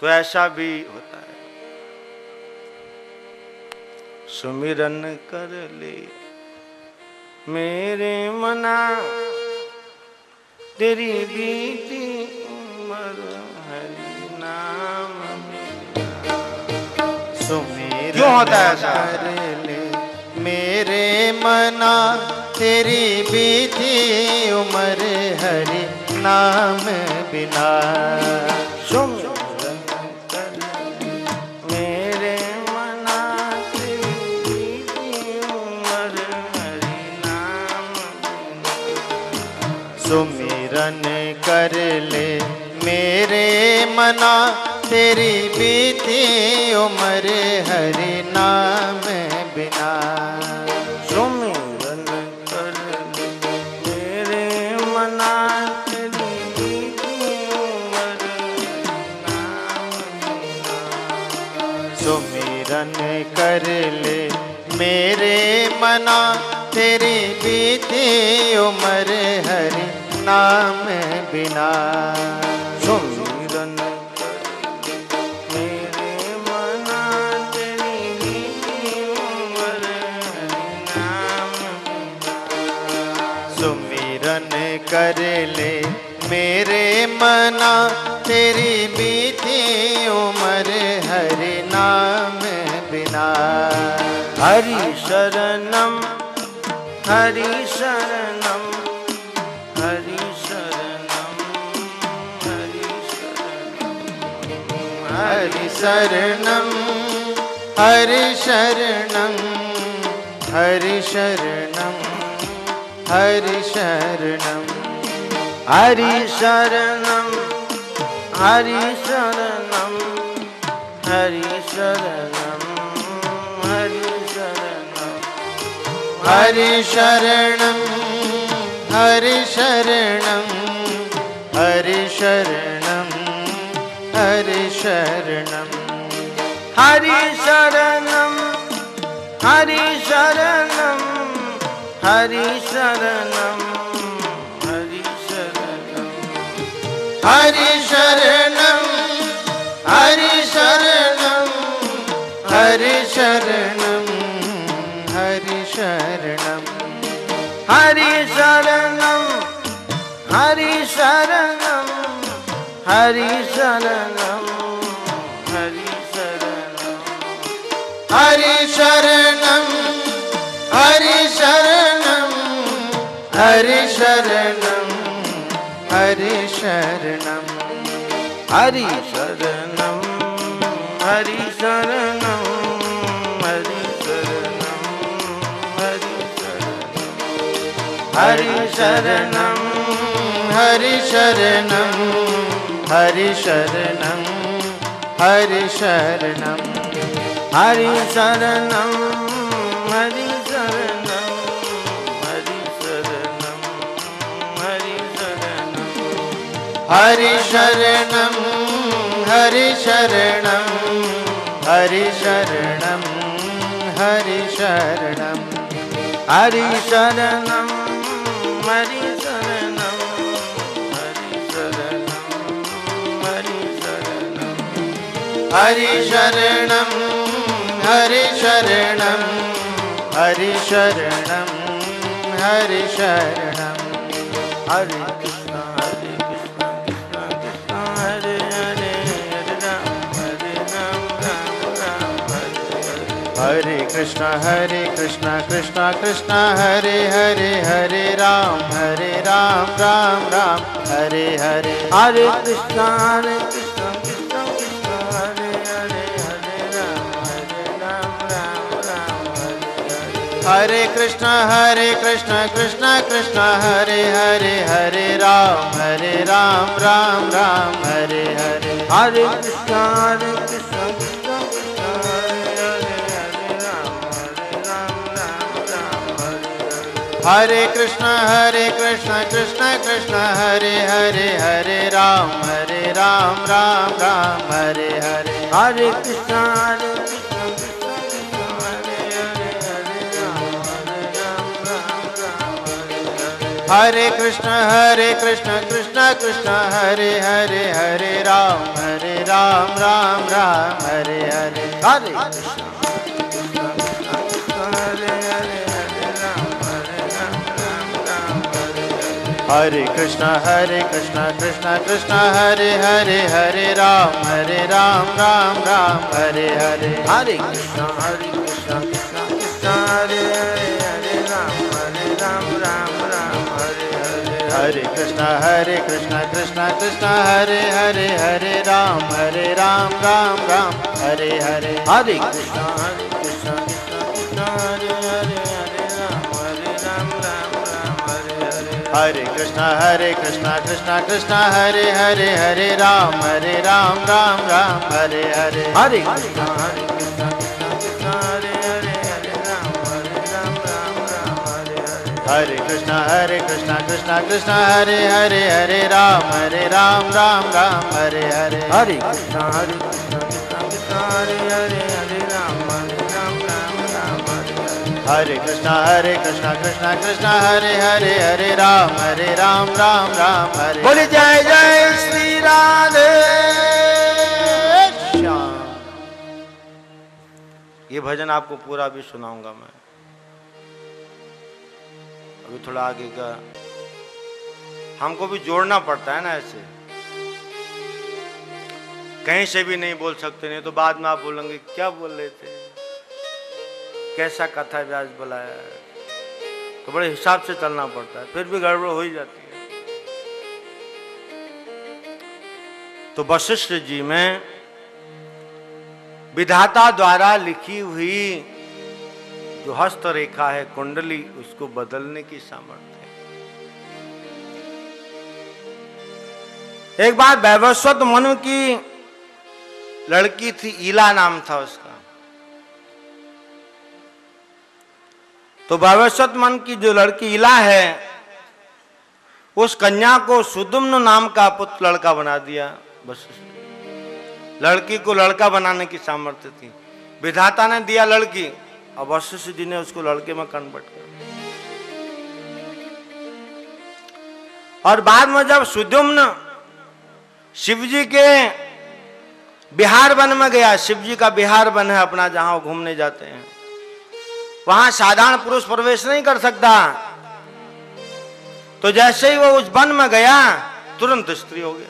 तो ऐसा भी होता है। सुमिरन कर ले मेरे मना, तेरी बीती उम्र हरि नाम बिना। सुमिरन क्यों होता है ऐसा? कर ले मेरे मना, तेरी बीती उम्र हरि नाम बिना। सुमिरन कर ले मेरे मना, तेरी बीती उम्र हरि नाम बिना। सुमिरन कर ले मेरे मना, तेरी बीती उम्र हरि नाम बिना। सुमिरन कर ले मेरे मना, तेरी बीती उम्र हरि नाम बिना। सुमिरन कर ले मेरे मना, तेरी बीती उम्र हरि नाम बिना। सुमिरन कर ले मेरे मना, तेरी बीती उम्र हरि नाम बिना। सुमिरन कर ले मेरे मना, तेरी बीती उम्र हरि नाम बिना। हरि शरणम हरि शरणम हरि शरणम हरि शरणम हरि शरणं हरि शरणं हरि शरणं हरि शरणं हरि शरणम हरि शरणम हरि शरणम हरि शरणम हरि शरणं हरि शरणं हरि शरणं हरि शरणं हरि शरणम हरि शरणम हरि शरणम हरि शरणम हरि शरणं हरि शरणं हरि शरणं हरि शरणं हरि शरणम हरि शरणम हरि शरणम हरि शरणम हरि शरणं हरि शरणं हरि शरणं हरि शरणं हरि शरणम हरि शरणम हरि शरणम हरि शरणम हरि शरणं हरि शरणं हरि शरणं हरि शरणं हरि शरणम हरि शरणम हरि शरणम हरि शरणम हरि शरणं हरि शरणं हरि शरणं हरि शरणं हरि शरणम हरि शरणम हरि शरणम हरि शरणम हरि शरणं हरि शरणं हरि शरणं हरि शरणं हरे कृष्ण कृष्ण कृष्ण हरे हरे हरे राम राम राम हरे हरे हरे कृष्ण कृष्ण कृष्ण हरे हरे हरे राम राम राम हरे हरे हरे कृष्ण कृष्ण कृष्ण हरे हरे हरे राम राम राम हरे हरे हरे कृष्ण कृष्ण कृष्ण हरे हरे हरे राम राम राम हरे हरे हरे कृष्ण कृष्ण कृष्ण हरे हरे हरे राम राम हरे हरे हरे कृष्ण कृष्ण कृष्ण हरे हरे हरे राम राम राम हरे हरे हरे कृष्ण कृष्ण कृष्ण हरे हरे हरे राम राम राम हरे हरे हरे कृष्ण कृष्ण कृष्ण हरे हरे, हरे राम राम राम हरे हरे। हरे कृष्ण हरे हरे, हरे राम राम राम हरे हरे। हरे कृष्ण कृष्ण कृष्ण हरे हरे, हरे राम राम राम हरे हरे। हरे कृष्ण कृष्ण कृष्ण हरे हरे, हरे राम राम राम हरे हरे। हरे कृष्ण कृष्ण कृष्ण हरे हरे, हरे राम राम राम हरे हरे। हरे कृष्ण कृष्ण कृष्ण हरे हरे, हरे राम राम हरे हरे। हरे कृष्ण कृष्ण कृष्ण हरे हरे, हरे राम राम हरे हरे। हरे कृष्ण कृष्ण कृष्ण हरे हरे, हरे राम राम हरे हरे। हरे कृष्ण कृष्ण कृष्ण हरे हरे, हरे राम राम हरे हरे। हरे कृष्ण कृष्ण कृष्ण हरे हरे, हरे राम राम हरे हरे। हरे कृष्ण कृष्ण कृष्ण हरे हरे, हरे राम राम हरे। बोले जय जय श्री राधे श्याम। ये भजन आपको पूरा भी सुनाऊंगा मैं। अभी थोड़ा आगे का हमको भी जोड़ना पड़ता है ना, ऐसे कहीं से भी नहीं बोल सकते, नहीं तो बाद में आप बोलेंगे क्या बोल रहे थे, कैसा कथा व्यास बुलाया है। तो बड़े हिसाब से चलना पड़ता है, फिर भी गड़बड़ हो ही जाती है। तो वशिष्ठ जी में विधाता द्वारा लिखी हुई जो हस्तरेखा है कुंडली, उसको बदलने की सामर्थ्य है। एक बार वैवस्वत मनु की लड़की थी, ईला नाम था उसका। तो वैवस्वत मन की जो लड़की ईला है, उस कन्या को सुदुम्न नाम का पुत्र लड़का बना दिया। बस लड़की को लड़का बनाने की सामर्थ्य थी, विधाता ने दिया लड़की, और वशिष्ठ जी ने उसको लड़के में कन्वर्ट कर दिया। और बाद में जब सुदुम्न शिव जी के बिहार वन में गया, शिव जी का बिहार वन है अपना, जहां वो घूमने जाते हैं, वहां साधारण पुरुष प्रवेश नहीं कर सकता। तो जैसे ही वो उस वन में गया, तुरंत स्त्री हो गया।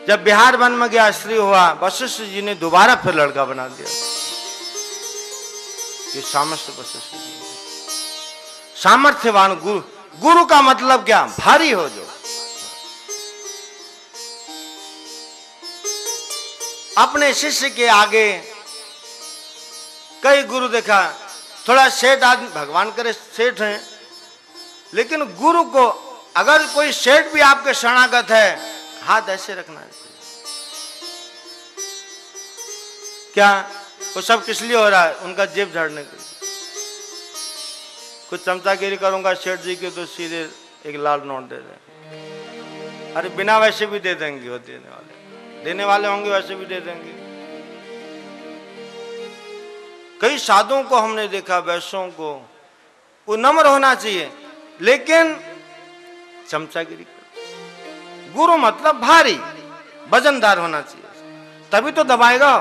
जब बिहार वन में गया, स्त्री हुआ, वशिष्ठ जी ने दोबारा फिर लड़का बना दिया। ये सामर्थ्य वशिष्ठ जी, सामर्थ्यवान गुरु। गुरु का मतलब क्या? भारी हो जो। अपने शिष्य के आगे कई गुरु देखा, थोड़ा सेठ आदमी, भगवान करे सेठ हैं, लेकिन गुरु को अगर कोई सेठ भी आपके शरणागत है, हाथ ऐसे रखना है। क्या वो सब किस लिए हो रहा है? उनका जेब झाड़ने के लिए। कुछ चमचागिरी करूंगा सेठ जी के तो सीधे एक लाल नोट दे दें। अरे बिना वैसे भी दे देंगे, वो देने वाले होंगे वैसे भी दे देंगे। कई साधुओं को हमने देखा, वैश्यों को, वो नम्र होना चाहिए लेकिन चमचागिरी। गुरु मतलब भारी वजनदार होना चाहिए, तभी तो दबाएगा।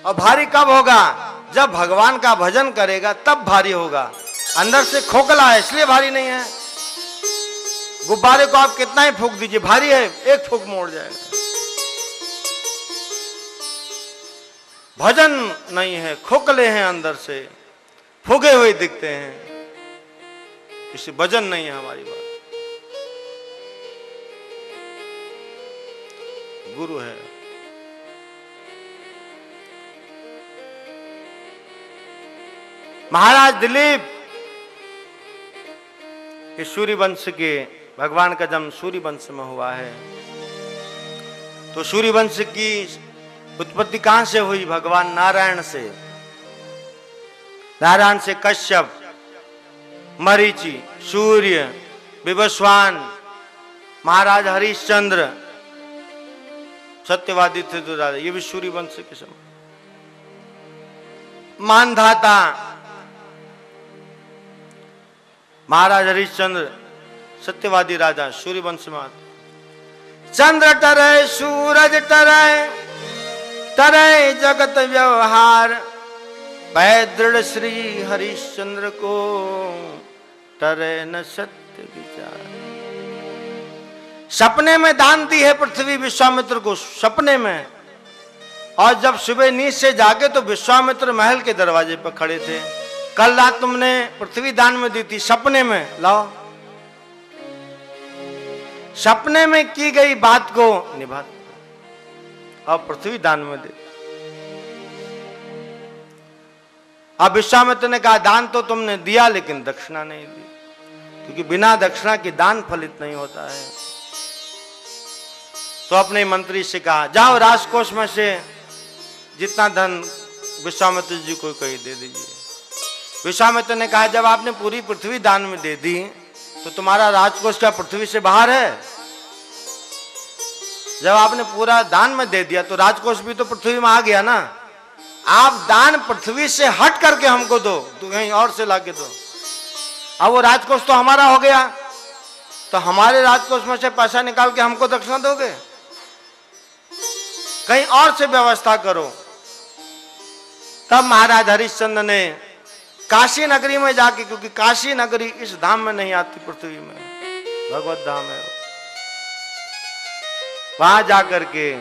और भारी कब होगा? जब भगवान का भजन करेगा तब भारी होगा। अंदर से खोखला है इसलिए भारी नहीं है। गुब्बारे को आप कितना ही फूंक दीजिए, भारी है, एक फूंक मोड़ जाएगा। भजन नहीं है, खोखले हैं, अंदर से फूगे हुए दिखते हैं, इसे भजन नहीं है हमारी बात। गुरु है। महाराज दिलीप ये सूर्य वंश के, भगवान का जन्म सूर्य वंश में हुआ है। तो सूर्य वंश की उत्पत्ति कहां से हुई? भगवान नारायण से। नारायण से कश्यप, मरीचि, सूर्य, विवस्वान, महाराज हरिश्चंद्र, सत्यवादी थे तो राजा, ये भी सूर्य वंश के समय। मानधाता महाराज हरिश्चंद्र सत्यवादी राजा सूर्यवंश में आते। चंद्र टरे सूरज टरे टरे जगत व्यवहार, पै दृढ़ श्री हरिश्चंद्र को टरे न सत्य विचार। सपने में दान दी है पृथ्वी विश्वामित्र को, सपने में। और जब सुबह नींद से जागे तो विश्वामित्र महल के दरवाजे पर खड़े थे। कल रात तुमने पृथ्वी दान में दी थी, सपने में लाओ। सपने में की गई बात को निभा और पृथ्वी दान में दे। अब विश्वामित्र ने कहा दान तो तुमने दिया लेकिन दक्षिणा नहीं दी, क्योंकि बिना दक्षिणा के दान फलित नहीं होता है। तो अपने मंत्री से कहा जाओ राजकोष में से जितना धन विश्वामित्र जी को कही दे दीजिए। विश्वामित्र ने कहा जब आपने पूरी पृथ्वी दान में दे दी तो तुम्हारा राजकोष क्या पृथ्वी से बाहर है? जब आपने पूरा दान में दे दिया तो राजकोष भी तो पृथ्वी में आ गया ना। आप दान पृथ्वी से हट करके हमको दो, तो कहीं और से लाके दो। अब वो राजकोष तो हमारा हो गया, तो हमारे राजकोष में से पैसा निकाल के हमको दक्षिणा दोगे? कहीं और से व्यवस्था करो। तब महाराज हरिश्चंद्र ने काशी नगरी में जाके, क्योंकि काशी नगरी इस धाम में नहीं आती, पृथ्वी में भगवत धाम है, वहां जाकर के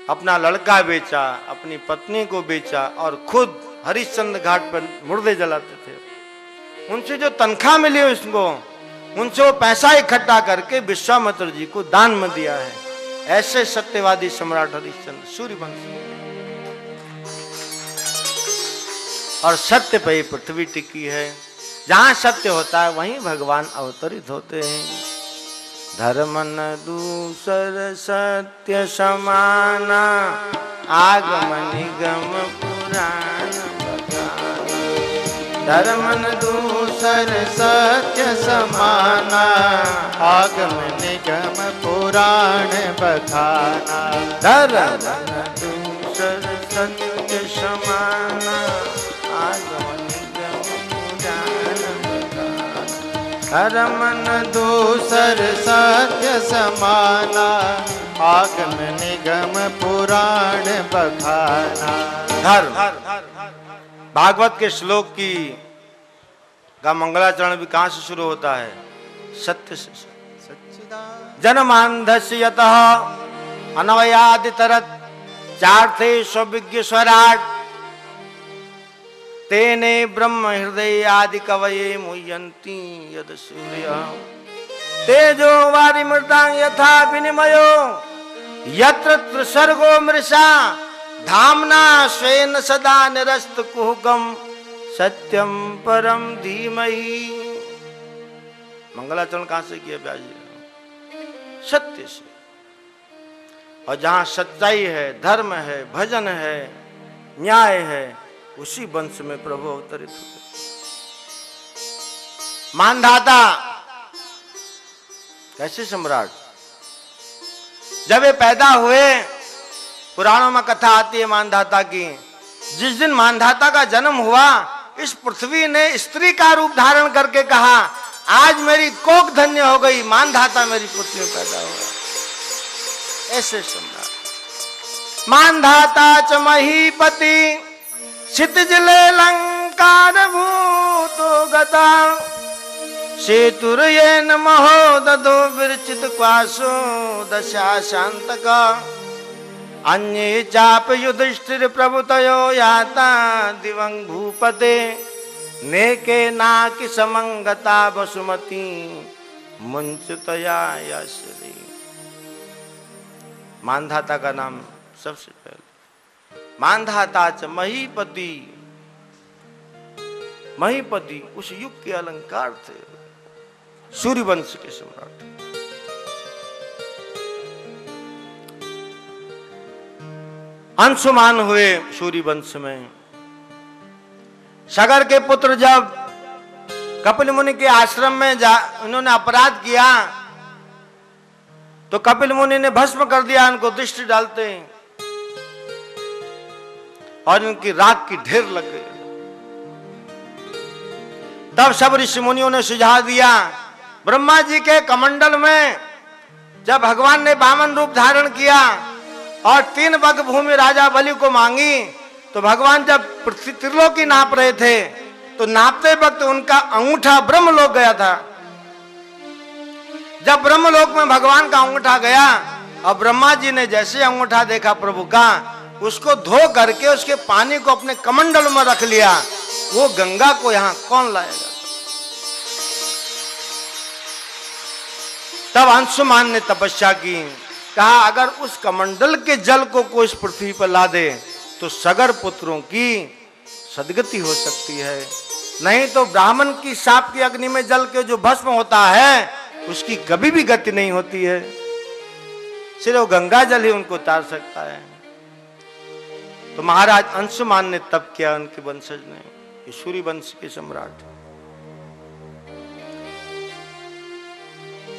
अपना लड़का बेचा, अपनी पत्नी को बेचा और खुद हरिश्चंद्र घाट पर मुर्दे जलाते थे। उनसे जो तनख्वाह मिली उसको, उनसे वो पैसा इकट्ठा करके विश्वामित्र जी को दान में दिया है। ऐसे सत्यवादी सम्राट हरिश्चंद्र सूर्यवंशी। और सत्य पे ही पृथ्वी टिकी है। जहां सत्य होता है वहीं भगवान अवतरित होते हैं। धर्म न दूसर सत्य समाना, आगम निगम पुराण बखाना। धर्म न दूसर सत्य समाना, आगम निगम पुराण बखाना। धर्म न दूसर सत्य समाना, धर्म न दूसर सत्य समाना, आगम निगम पुराण बखाना। धर्म भागवत के श्लोक की का मंगलाचरण भी कहां से शुरू होता है? सत्य से। जन्मांधस्य यतः अनवयादितरत् चार्थे स्वविज्ञ स्वराट, तेने ब्रह्म हृदय आदि कवये मुह्यन्ति यद सूर्य। तेजो वारि मृतां यथा विनिमयो, यत्र त्रिसर्गो मृषा, धाम्ना स्वेन सदा निरस्त कुहकम, सत्यम परम धीमहि। मंगलाचरण कहां से किया व्यास जी? सत्य से। और जहां सच्चाई है, धर्म है, भजन है, न्याय है, उसी वंश में प्रभु अवतरित हुए। मानधाता कैसे सम्राट? जब ये पैदा हुए, पुराणों में कथा आती है मानधाता की। जिस दिन मानधाता का जन्म हुआ, इस पृथ्वी ने स्त्री का रूप धारण करके कहा आज मेरी कोख धन्य हो गई, मानधाता मेरी पुत्री में पैदा हुआ। ऐसे सम्राट। मानधाता च महीपति, क्षितिज लंकार भूतो गता, सेतुर्येन महोदधो विरचित क्वासो दशा शांतका। अन्ये चाप युधिष्ठिर प्रभुतयो याता दिवं भूपते, नेके नाकि समंगता वसुमती मुंचतया यश्री। मानधाता का नाम सबसे पहले। मानधाता च महीपति, महीपति उस युग के अलंकार थे, सूर्यवंश के सम्राट। अंशुमान हुए सूर्यवंश में। सगर के पुत्र जब कपिल मुनि के आश्रम में उन्होंने अपराध किया तो कपिल मुनि ने भस्म कर दिया, उनको दृष्टि डालते और इनकी राख की ढेर लग गई। तब सब ऋषि मुनियों ने सुझाव दिया, ब्रह्मा जी के कमंडल में जब भगवान ने वामन रूप धारण किया और 3 बग भूमि राजा बलि को मांगी, तो भगवान जब त्रिलोकी नाप रहे थे तो नापते वक्त उनका अंगूठा ब्रह्मलोक गया था। जब ब्रह्मलोक में भगवान का अंगूठा गया और ब्रह्मा जी ने जैसे अंगूठा देखा प्रभु का, उसको धो करके उसके पानी को अपने कमंडल में रख लिया। वो गंगा को यहां कौन लाएगा? तब अंशुमान ने तपस्या की, कहा अगर उस कमंडल के जल को कोई इस पृथ्वी पर ला दे तो सगर पुत्रों की सदगति हो सकती है, नहीं तो ब्राह्मण की शाप की अग्नि में जल के जो भस्म होता है उसकी कभी भी गति नहीं होती है। सिर्फ गंगा जल ही उनको उतार सकता है। तो महाराज अंशुमान ने तप किया, उनके वंशज ने, सूर्य वंश के सम्राट।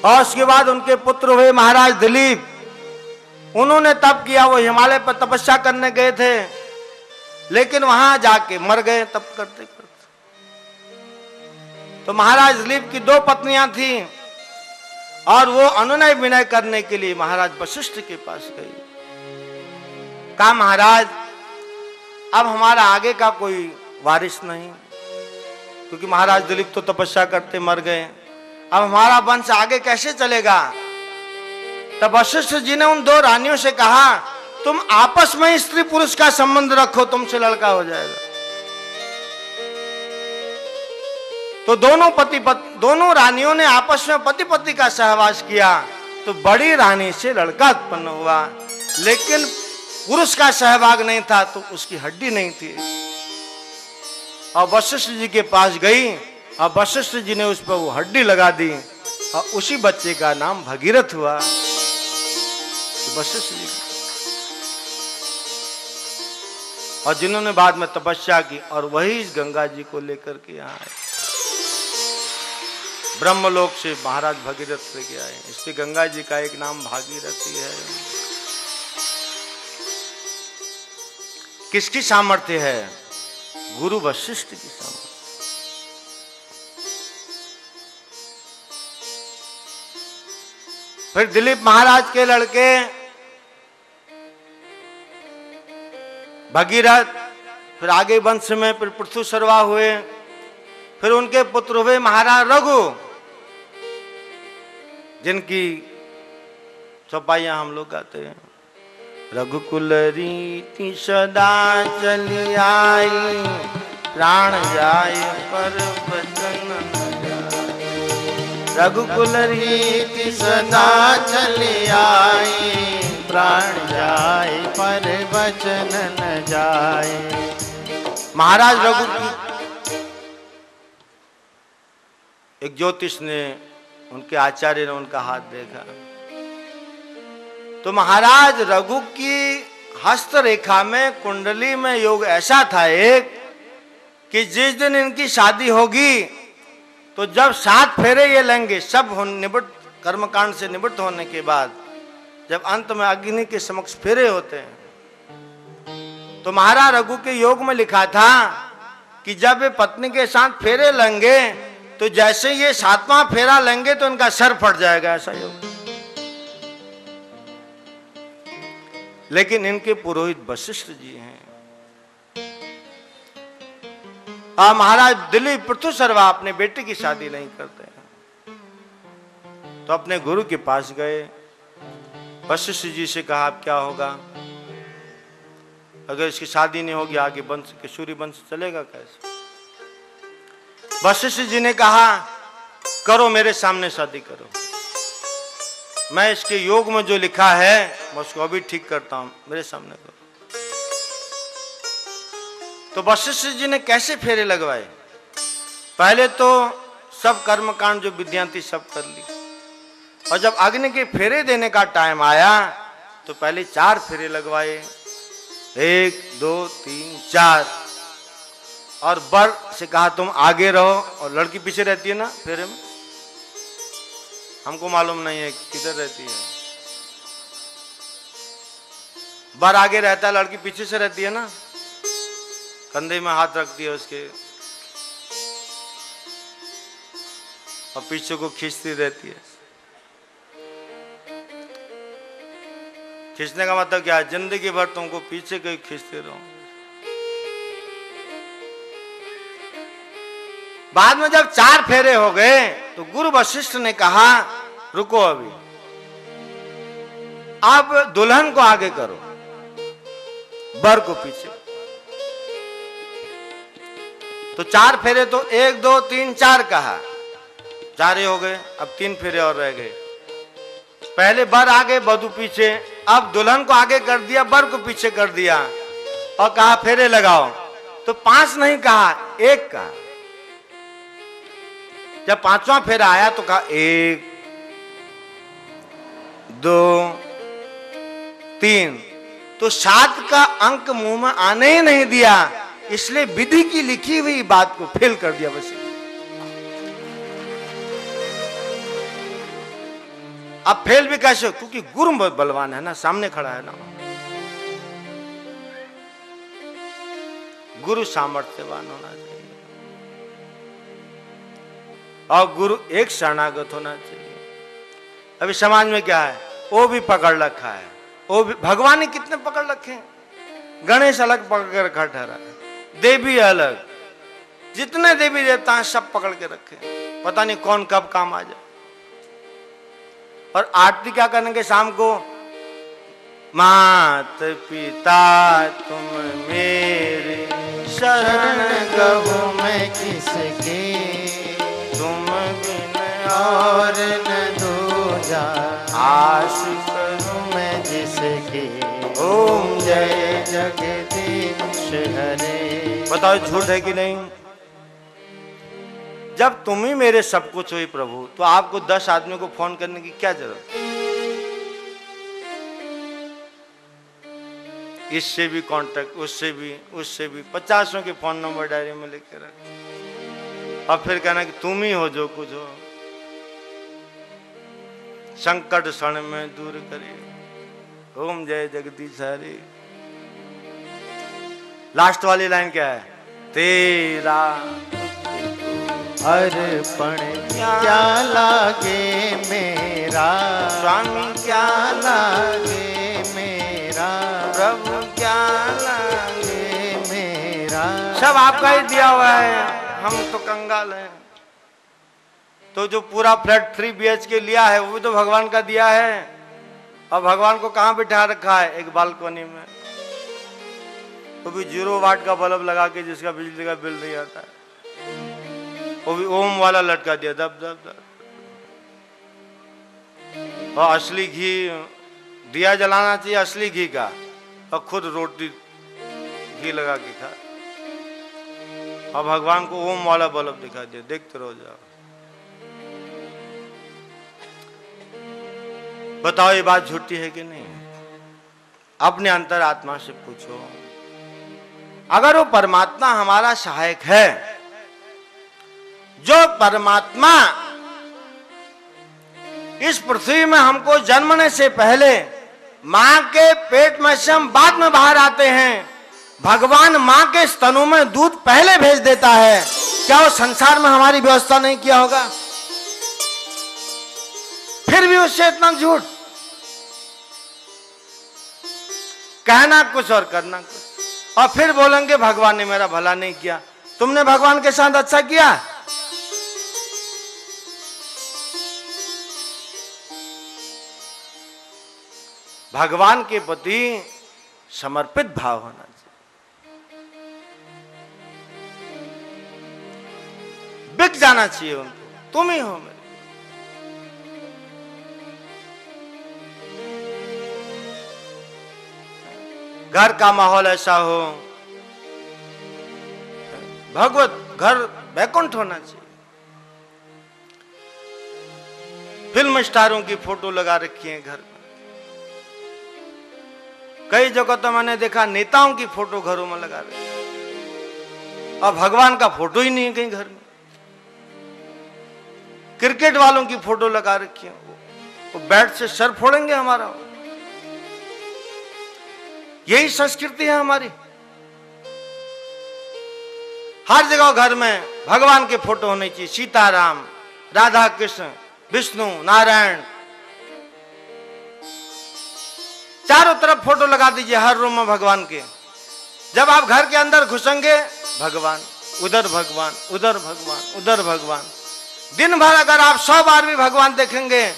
और उसके बाद उनके पुत्र हुए महाराज दिलीप, उन्होंने तप किया। वो हिमालय पर तपस्या करने गए थे, लेकिन वहां जाके मर गए तप करते करते। तो महाराज दिलीप की 2 पत्नियां थी और वो अनुनय विनय करने के लिए महाराज वशिष्ठ के पास गई। कहा महाराज अब हमारा आगे का कोई वारिस नहीं, क्योंकि महाराज दिलीप तो तपस्या करते मर गए, अब हमारा वंश आगे कैसे चलेगा? तब वशिष्ठ जी ने उन 2 रानियों से कहा, तुम आपस में स्त्री पुरुष का संबंध रखो, तुमसे लड़का हो जाएगा। तो दोनों रानियों ने आपस में पति पत्नी का सहवास किया, तो बड़ी रानी से लड़का उत्पन्न हुआ, लेकिन पुरुष का सहभाग नहीं था, तो उसकी हड्डी नहीं थी। और वशिष्ठ जी के पास गई और वशिष्ठ जी ने उस पर वो हड्डी लगा दी और उसी बच्चे का नाम भगीरथ हुआ। वशिष्ठ जी और जिन्होंने बाद में तपस्या की और वही इस गंगा जी को लेकर के यहाँ आए, ब्रह्मलोक से महाराज भगीरथ लेके आए। इसलिए गंगा जी का एक नाम भागीरथी है। किसकी सामर्थ्य है? गुरु वशिष्ठ की सामर्थ्य। फिर दिलीप महाराज के लड़के भगीरथ, फिर आगे वंश में फिर पृथु सर्वा हुए, फिर उनके पुत्र हुए महाराज रघु, जिनकी चौपाइयां हम लोग गाते हैं। रघुकुल रीति सदा चली आई, प्राण जाए पर वचन न जाए। रघुकुल रीति सदा चली आई, प्राण जाए पर वचन न जाए। महाराज रघु की एक ज्योतिष ने, उनके आचार्य ने उनका हाथ देखा, तो महाराज रघु की हस्त रेखा में, कुंडली में योग ऐसा था एक कि जिस दिन इनकी शादी होगी तो जब 7 फेरे ये लेंगे, सब निवृत्त कर्मकांड से निवृत्त होने के बाद, जब अंत में अग्नि के समक्ष फेरे होते हैं, तो महाराज रघु के योग में लिखा था कि जब वे पत्नी के साथ फेरे लेंगे तो जैसे ये 7वां फेरा लेंगे तो इनका सर फट जाएगा, ऐसा योग। लेकिन इनके पुरोहित वशिष्ठ जी हैं। महाराज दिलीप पृथु सर्वा अपने बेटे की शादी नहीं करते हैं, तो अपने गुरु के पास गए। वशिष्ठ जी से कहा अब क्या होगा? अगर इसकी शादी नहीं होगी आगे वंश के सूर्य वंश चलेगा कैसे? वशिष्ठ जी ने कहा करो, मेरे सामने शादी करो, मैं इसके योग में जो लिखा है मैं उसको अभी ठीक करता हूं, मेरे सामने करो। तो वशिष्ठ जी ने कैसे फेरे लगवाए? पहले तो सब कर्मकांड जो विधियां थी सब कर ली, और जब अग्नि के फेरे देने का टाइम आया तो पहले 4 फेरे लगवाए, 1 2 3 4, और वर से कहा तुम आगे रहो, और लड़की पीछे रहती है ना फेरे में, हमको मालूम नहीं है किधर रहती है। वर आगे रहता है, लड़की पीछे से रहती है ना, कंधे में हाथ रखती है उसके। और पीछे को खींचती रहती है। खींचने का मतलब क्या है? जिंदगी भर तुमको पीछे कहीं खींचते रहो। बाद में जब 4 फेरे हो गए तो गुरु वशिष्ठ ने कहा रुको, अभी अब दुल्हन को आगे करो, वर को पीछे। तो 4 फेरे तो 1 2 3 4 कहा, 4 ही हो गए। अब 3 फेरे और रह गए। पहले वर आगे वधू पीछे, अब दुल्हन को आगे कर दिया, वर को पीछे कर दिया और कहा फेरे लगाओ। तो 5 नहीं कहा, 1 कहा। जब 5वां फेरा आया तो कहा 1 2 3। तो 7 का अंक मुंह में आने ही नहीं दिया, इसलिए विधि की लिखी हुई बात को फेल कर दिया बस। अब फेल भी कैसे? क्योंकि गुरु बहुत बलवान है ना, सामने खड़ा है ना। गुरु सामर्थ्यवान होना चाहिए और गुरु एक शरणागत होना चाहिए। अभी समाज में क्या है? वो भी पकड़ रखा है, वो भी। भगवान ने कितने पकड़ रखे हैं? गणेश अलग पकड़ के रखा ठहरा, देवी अलग, जितने देवी देवता हैं सब पकड़ के रखे, पता नहीं कौन कब काम आ जाए। और आरती क्या करेंगे शाम को? मात पिता तुम मेरे शरण गहूं मैं किसके, तुम बिन और न दूजा आश करूं मैं जिसके। ओम जय जगदीश हरे। बताओ झूठ है कि नहीं? जब तुम ही मेरे सब कुछ हुई प्रभु, तो आपको 10 आदमी को फोन करने की क्या जरूरत? इससे भी कांटेक्ट, उससे भी 50 के फोन नंबर डायरी में लिख के रख, और फिर कहना कि तुम ही हो जो कुछ हो। संकट क्षण में दूर करिए। ओम जय जगदीश हरे। लास्ट वाली लाइन क्या है? तेरा अर्पण क्या लागे मेरा, स्वामी क्या लागे मेरा, प्रभु क्या लागे मेरा। सब आपका ही दिया हुआ है, हम तो कंगाल हैं। तो जो पूरा फ्लैट 3 BHK लिया है वो भी तो भगवान का दिया है। और भगवान को कहाँ बिठा रखा है? एक बालकनी में, वो भी 0 वाट का बल्ब लगा के, जिसका बिजली का बिल नहीं आता है। वो भी ओम वाला लटका दिया, दब दब दब। और असली घी, दिया जलाना चाहिए असली घी का, और खुद रोटी घी लगा के खा। और भगवान को ओम वाला बल्ब दिखा दिया, देखते रहो जाओ। बताओ ये बात झूठी है कि नहीं? अपने अंतर आत्मा से पूछो। अगर वो परमात्मा हमारा सहायक है, जो परमात्मा इस पृथ्वी में हमको जन्मने से पहले मां के पेट में से हम बाद में बाहर आते हैं, भगवान मां के स्तनों में दूध पहले भेज देता है, क्या वो संसार में हमारी व्यवस्था नहीं किया होगा? फिर भी उससे इतना झूठ, कहना कुछ और करना कुछ, और फिर बोलेंगे भगवान ने मेरा भला नहीं किया। तुमने भगवान के साथ अच्छा किया? भगवान के प्रति समर्पित भाव होना चाहिए, बिक जाना चाहिए उनको, तुम ही हो मेरे। घर का माहौल ऐसा हो, भगवत घर वैकुंठ होना चाहिए। फिल्म स्टारों की फोटो लगा रखी है घर में, कई जगह तो मैंने देखा नेताओं की फोटो घरों में लगा रखी है, और भगवान का फोटो ही नहीं है कहीं घर में। क्रिकेट वालों की फोटो लगा रखी है, वो बैट से सर फोड़ेंगे हमारा। यही संस्कृति है हमारी। हर जगह घर में भगवान के फोटो होने चाहिए, सीताराम, राधा कृष्ण, विष्णु, नारायण, चारों तरफ फोटो लगा दीजिए हर रूम में भगवान के। जब आप घर के अंदर घुसेंगे, भगवान, उधर भगवान, उधर भगवान, उधर भगवान। दिन भर अगर आप 100 बार भी भगवान देखेंगे,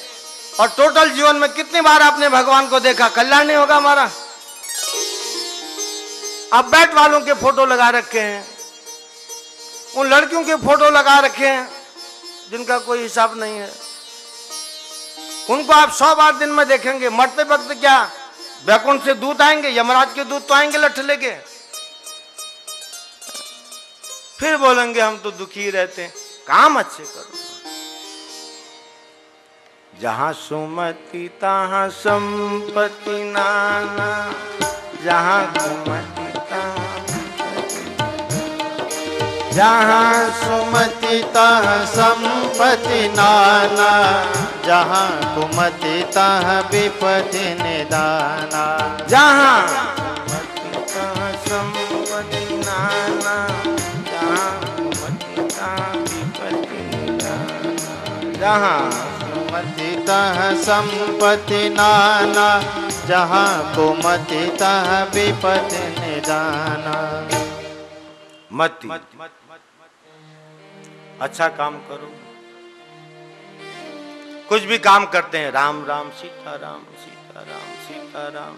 और टोटल जीवन में कितनी बार आपने भगवान को देखा, कल्याण नहीं होगा हमारा। अब बैट वालों के फोटो लगा रखे हैं, उन लड़कियों के फोटो लगा रखे हैं जिनका कोई हिसाब नहीं है। उनको आप 100 बार दिन में देखेंगे, मरते वक्त क्या वैकुंठ से दूत आएंगे, यमराज के दूत तो आएंगे लठ लेके, फिर बोलेंगे हम तो दुखी रहते हैं। काम अच्छे करो। जहां सुमति तहां संपत्ति नाना, जहां सुमति जहाँ सुमति तहाँ संपत्ति नाना, जहाँ कुमति तहाँ विपत्ति निदाना। जहाँ सुमति तहाँ संपत्ति नाना, जहाँ कुमति तहाँ विपत्ति निदाना। जहाँ सुमति तहाँ संपत्ति नाना, जहाँ कुमति तहाँ विपत्ति निदाना। मति, अच्छा काम करो। कुछ भी काम करते हैं, राम राम सीता राम, सीता राम, सीता राम।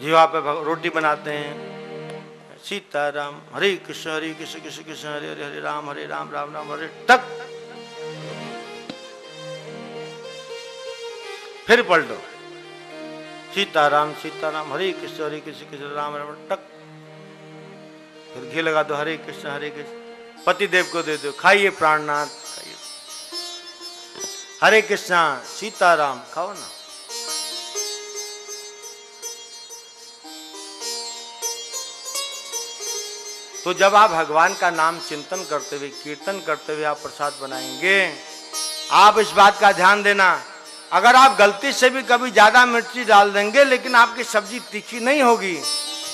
जीवा पे रोटी बनाते हैं, सीता राम, हरे कृष्ण कृष्ण कृष्ण हरे हरे, हरे राम राम राम हरे। तक फिर पलटो, सीता राम हरे कृष्ण कृष्ण राम राम। टक फिर घी लगा दो, हरे कृष्ण पति देव को दे दो, खाइए प्राणनाथ, खाइए। हरे कृष्णा सीताराम खाओ ना। तो जब आप भगवान का नाम चिंतन करते हुए, कीर्तन करते हुए आप प्रसाद बनाएंगे, आप इस बात का ध्यान देना, अगर आप गलती से भी कभी ज्यादा मिर्ची डाल देंगे, लेकिन आपकी सब्जी तीखी नहीं होगी,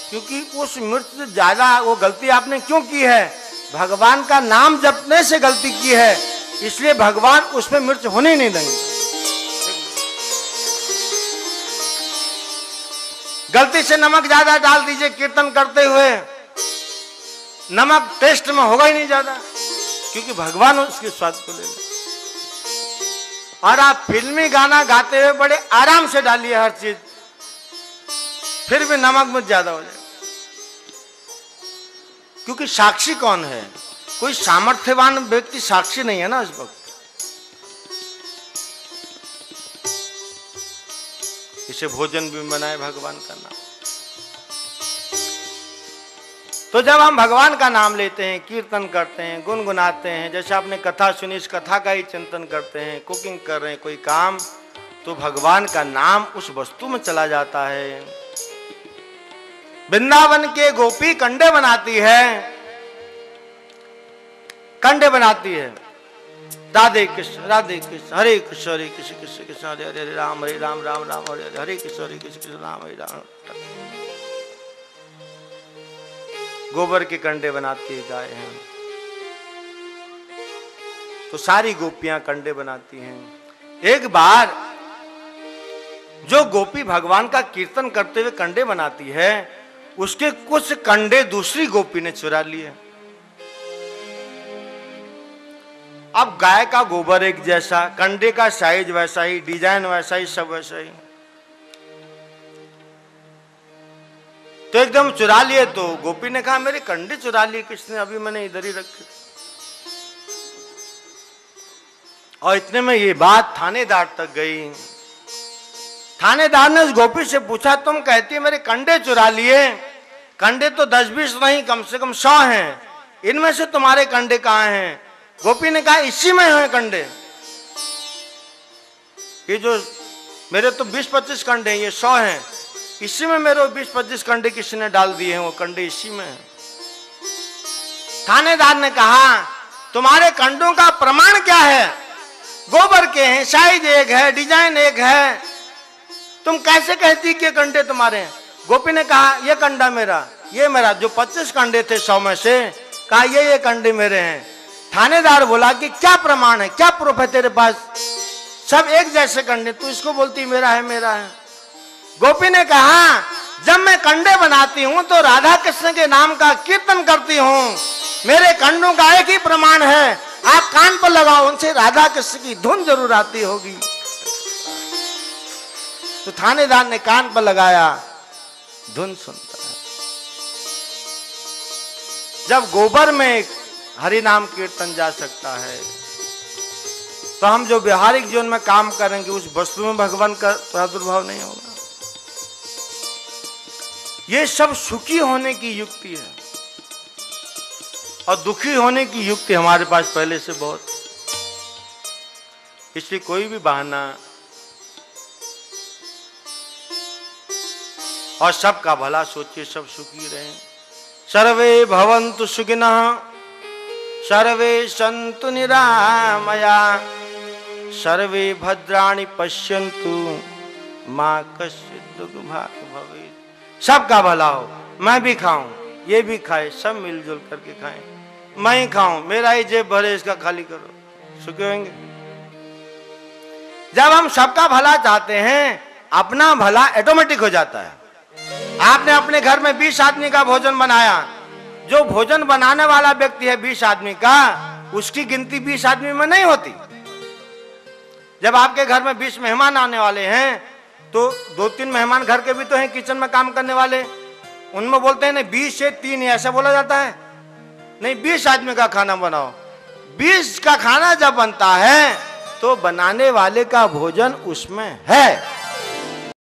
क्योंकि उस मिर्च ज्यादा, वो गलती आपने क्यों की है, भगवान का नाम जपने से गलती की है, इसलिए भगवान उसमें मिर्च होने नहीं देंगे। गलती से नमक ज्यादा डाल दीजिए कीर्तन करते हुए, नमक टेस्ट में होगा ही नहीं ज्यादा, क्योंकि भगवान उसके स्वाद को ले ले। और आप फिल्मी गाना गाते हुए बड़े आराम से डालिए हर चीज, फिर भी नमक में ज्यादा हो जाए, क्योंकि साक्षी कौन है, कोई सामर्थ्यवान व्यक्ति साक्षी नहीं है ना इस वक्त। इसे भोजन भी बनाए भगवान का नाम। तो जब हम भगवान का नाम लेते हैं, कीर्तन करते हैं, गुनगुनाते हैं, जैसे आपने कथा सुनी, इस कथा का ही चिंतन करते हैं, कुकिंग कर रहे हैं, कोई काम, तो भगवान का नाम उस वस्तु में चला जाता है। वृंदावन के गोपी कंडे बनाती है, कंडे बनाती है, राधे कृष्ण हरे कृष्ण कृष्ण कृष्ण हरे हरे, राम राम राम हरे हरे, हरे कृष्ण कृष्ण राम हरे राम। गोबर के कंडे बनाती है गाय हैं, तो सारी गोपियां कंडे बनाती हैं। एक बार जो गोपी भगवान का कीर्तन करते हुए कंडे बनाती है, उसके कुछ कंडे दूसरी गोपी ने चुरा लिए। अब गाय का गोबर एक जैसा, कंडे का साइज वैसा ही, डिजाइन वैसा ही, सब वैसा ही, तो एकदम चुरा लिए। तो गोपी ने कहा मेरे कंडे चुरा लिए किसने, अभी मैंने इधर ही रखे। और इतने में ये बात थानेदार तक गई। थानेदार ने उस गोपी से पूछा, तुम कहती है मेरे कंडे चुरा लिए, कंडे तो 10-20 नहीं, कम से कम 100 हैं, इनमें से तुम्हारे कंडे कहाँ हैं? गोपी ने कहा इसी में हैं कंडे, ये जो मेरे तो 20-25 कंडे हैं, ये 100 हैं, इसी में मेरे 20-25 कंडे किसी ने डाल दिए हैं, वो कंडे इसी में हैं। थानेदार ने कहा तुम्हारे कंडों का प्रमाण क्या है? गोबर के हैं, साइज एक है, डिजाइन एक है, तुम कैसे कहती कि कंडे तुम्हारे हैं? गोपी ने कहा ये कंडा मेरा, ये मेरा, जो 25 कंडे थे 100 में से, कहा ये कंडे मेरे हैं। थानेदार बोला कि क्या प्रमाण है, क्या प्रूफ है तेरे पास, सब एक जैसे कंडे, तू इसको बोलती मेरा है मेरा है। गोपी ने कहा जब मैं कंडे बनाती हूं तो राधा कृष्ण के नाम का कीर्तन करती हूं, मेरे कंडों का एक ही प्रमाण है, आप कान पर लगाओ, उनसे राधा कृष्ण की धुन जरूर आती होगी। तो थानेदार ने कान पर लगाया, धुन सुनता है। जब गोबर में हरि नाम कीर्तन जा सकता है तो हम जो व्यवहारिक जीवन में काम करेंगे उस वस्तु में भगवान का प्रादुर्भाव नहीं होगा। ये सब सुखी होने की युक्ति है और दुखी होने की युक्ति हमारे पास पहले से बहुत, इसलिए कोई भी बहाना और सबका भला सोचिए, सब सुखी रहें। सर्वे भवन्तु सुखिनः, सर्वे सन्तु निरामया, सर्वे भद्राणि पश्यन्तु मा कश्चित् दुःखभाग् भवेत्। सबका भला हो, मैं भी खाऊं, ये भी खाए, सब मिलजुल करके खाएं, मैं ही खाऊं, मेरा ही जेब भरे, इसका खाली करो, सुखी होंगे। जब हम सबका भला चाहते हैं अपना भला ऑटोमेटिक हो जाता है। आपने अपने घर में 20 आदमी का भोजन बनाया, जो भोजन बनाने वाला व्यक्ति है 20 आदमी का, उसकी गिनती 20 आदमी में नहीं होती। जब आपके घर में 20 मेहमान आने वाले हैं तो 2-3 मेहमान घर के भी तो हैं किचन में काम करने वाले, उनमें बोलते हैं ना 20 से 3 ऐसा बोला जाता है, नहीं 20 आदमी का खाना बनाओ। 20 का खाना जब बनता है तो बनाने वाले का भोजन उसमें है।